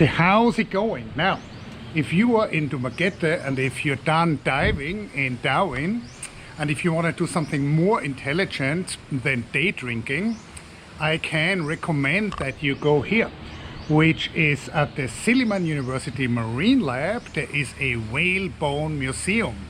Okay, how's it going? Now, if you are in Dumaguete and if you're done diving in Darwin, and if you want to do something more intelligent than day drinking, I can recommend that you go here, which is at the Silliman University Marine Lab. There is a whale bone museum.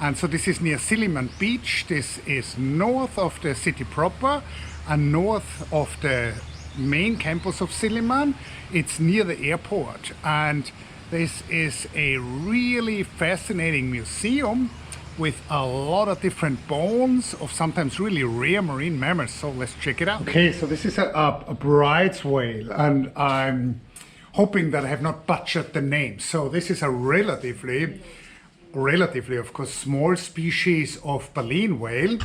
And so this is near Silliman Beach. This is north of the city proper and north of the main campus of Silliman. It's near the airport, and this is a really fascinating museum with a lot of different bones of sometimes really rare marine mammals. So let's check it out. Okay, so this is a bride's whale, and I'm hoping that I have not butchered the name. So this is a relatively of course small species of baleen whale.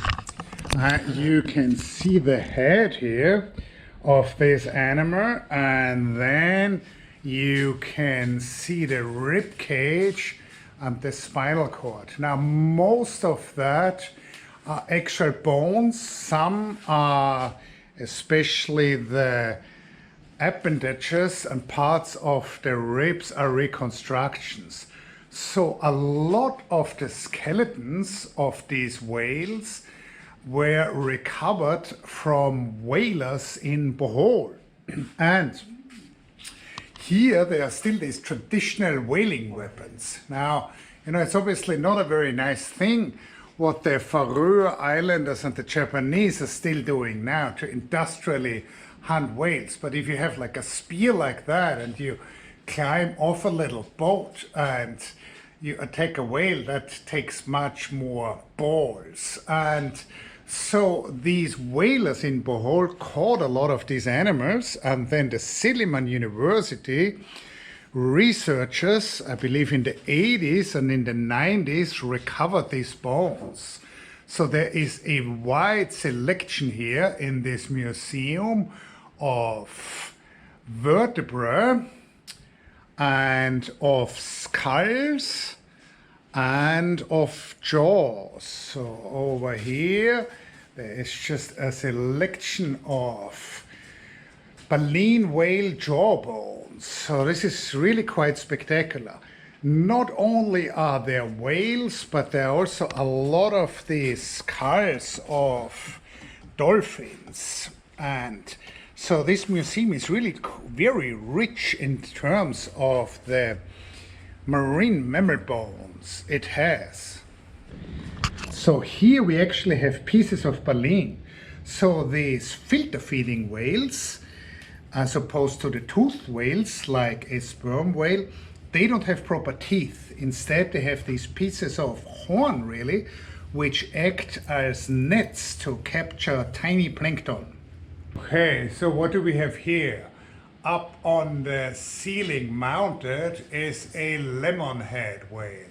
You can see the head here of this animal, and then you can see the rib cage and the spinal cord. Now most of that are actual bones. Some are, especially the appendages and parts of the ribs, are reconstructions. So a lot of the skeletons of these whales were recovered from whalers in Bohol. And here there are still these traditional whaling weapons. Now, you know, it's obviously not a very nice thing what the Faroe Islanders and the Japanese are still doing now to industrially hunt whales. But if you have like a spear like that and you climb off a little boat and you attack a whale, that takes much more balls. And so these whalers in Bohol caught a lot of these animals, and then the Silliman University researchers, I believe in the 80s and in the 90s, recovered these bones. So there is a wide selection here in this museum of vertebrae and of skulls and of jaws. So over here there is just a selection of baleen whale jawbones. So this is really quite spectacular. Not only are there whales, but there are also a lot of these skulls of dolphins. And so this museum is really very rich in terms of the marine mammal bones it has. So here we actually have pieces of baleen. So these filter feeding whales, as opposed to the toothed whales like a sperm whale, they don't have proper teeth. Instead they have these pieces of horn really, which act as nets to capture tiny plankton. Okay, so what do we have here? Up on the ceiling mounted is a lemonhead whale,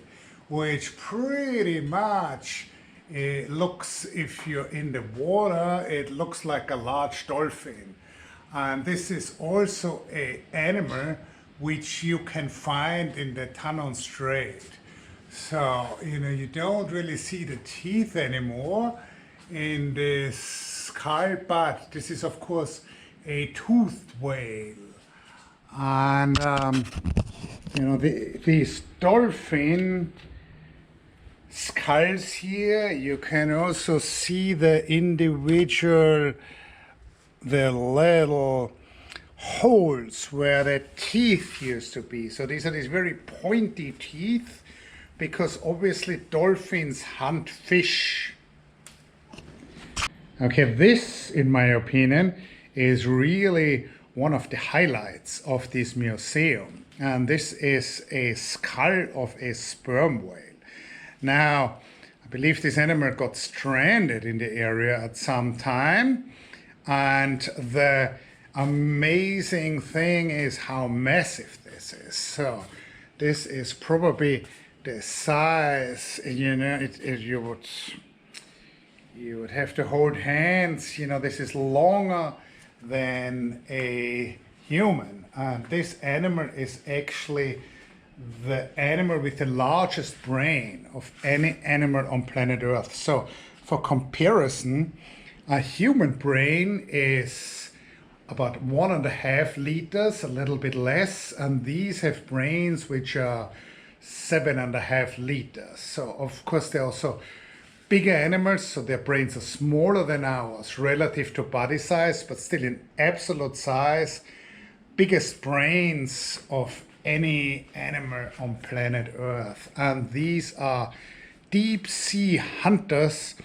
which pretty much looks, if you're in the water, it looks like a large dolphin. And this is also an animal which you can find in the Tannon Strait. So, you know, you don't really see the teeth anymore in this skull, but this is of course a toothed whale. And you know, these dolphin skulls here, you can also see the individual, the little holes where the teeth used to be. So these are these very pointy teeth, because obviously dolphins hunt fish. Okay, this, in my opinion, is really one of the highlights of this museum. And this is a skull of a sperm whale. Now, I believe this animal got stranded in the area at some time. And the amazing thing is how massive this is. So this is probably the size, you know, you would have to hold hands. You know, this is longer than a human. And this animal is actually the animal with the largest brain of any animal on planet Earth. So for comparison, a human brain is about 1.5 liters, a little bit less, and these have brains which are 7.5 liters. So of course they're also bigger animals, so their brains are smaller than ours relative to body size, but still in absolute size, biggest brains of any animal on planet Earth. And these are deep sea hunters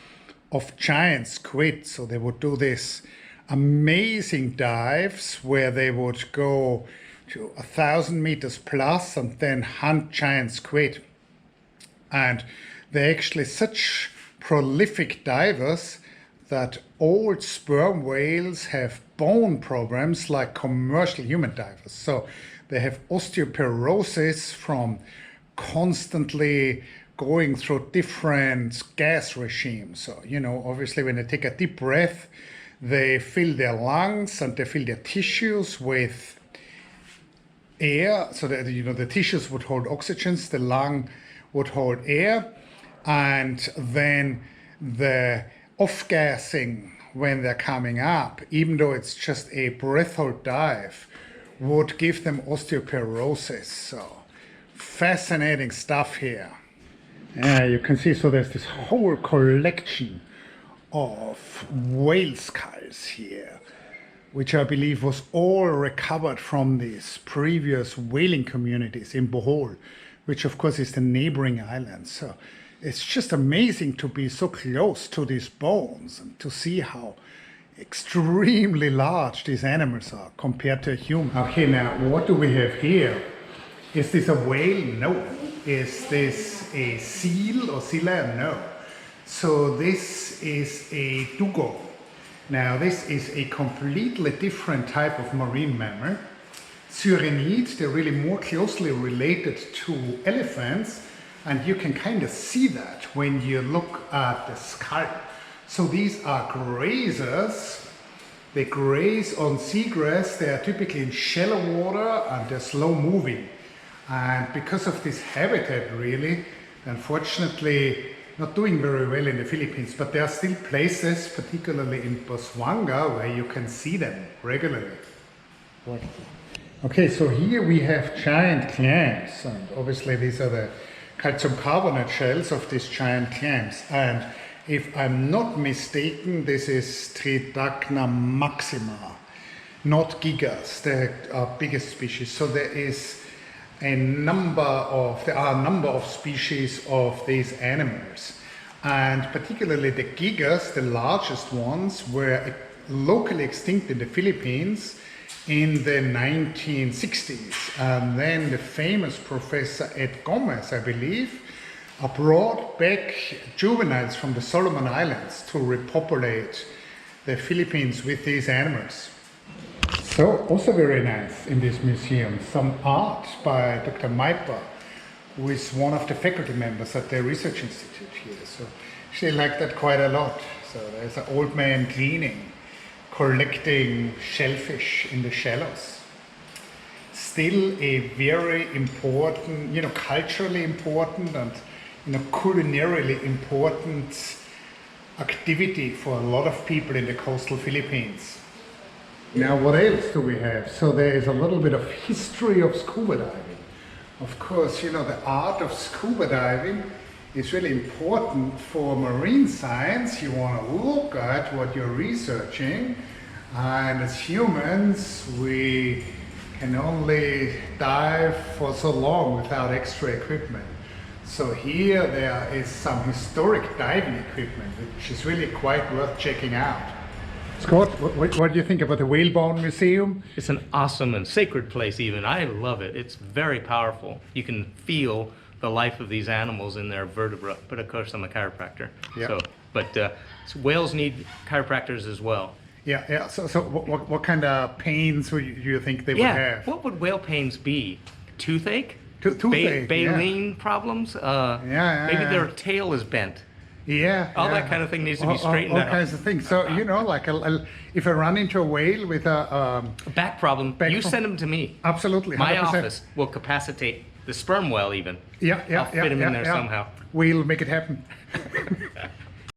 of giant squid. So they would do this amazing dives where they would go to 1,000 meters plus and then hunt giant squid. And they're actually such prolific divers that old sperm whales have bone problems like commercial human divers. So they have osteoporosis from constantly going through different gas regimes. So, you know, obviously when they take a deep breath, they fill their lungs and they fill their tissues with air. So that, you know, the tissues would hold oxygen, the lung would hold air, and then the off-gassing when they're coming up, even though it's just a breath hold dive, would give them osteoporosis. So fascinating stuff here. Yeah, you can see, so there's this whole collection of whale skulls here, which I believe was all recovered from these previous whaling communities in Bohol, which of course is the neighboring island. So it's just amazing to be so close to these bones and to see how extremely large these animals are compared to a human. Okay, now what do we have here? Is this a whale? No. Is this a seal or silla? No. So this is a dugong. Now this is a completely different type of marine mammal. Sirenids, they're really more closely related to elephants, and you can kind of see that when you look at the skull. So these are grazers. They graze on seagrass. They are typically in shallow water and they're slow moving. And because of this habitat, really, unfortunately, not doing very well in the Philippines, but there are still places, particularly in Botswana, where you can see them regularly. Okay, so here we have giant clams, and obviously these are the calcium carbonate shells of these giant clams. And if I'm not mistaken, this is Tridacna maxima, not gigas, the biggest species. So there are a number of species of these animals, and particularly the gigas, the largest ones, were locally extinct in the Philippines in the 1960s, and then the famous Professor Ed Gomez, I believe, brought back juveniles from the Solomon Islands to repopulate the Philippines with these animals. So also very nice in this museum, some art by Dr. Maipa, who is one of the faculty members at the research institute here. So she liked that quite a lot. So there's an old man cleaning, collecting shellfish in the shallows. Still a very important, you know, culturally important and, you know, culinarily important activity for a lot of people in the coastal Philippines. Now what else do we have? So there is a little bit of history of scuba diving. Of course, you know, the art of scuba diving is really important for marine science. You want to look at what you're researching, and as humans we can only dive for so long without extra equipment. So here there is some historic diving equipment which is really quite worth checking out. Scott, what do you think about the Whalebone Museum? It's an awesome and sacred place even. I love it. It's very powerful. You can feel the life of these animals in their vertebra, but of course I'm a chiropractor. Yeah. So whales need chiropractors as well. Yeah. So what kind of pains do you think they would have? What would whale pains be? Toothache? Toothache, baleen problems? Maybe their tail is bent. All that kind of thing needs to be straightened out. All kinds of things. So, you know, like if I run into a whale with a back problem, send them to me. Absolutely. 100%. My office will capacitate the sperm whale even. Yeah. I'll fit him in there somehow. We'll make it happen.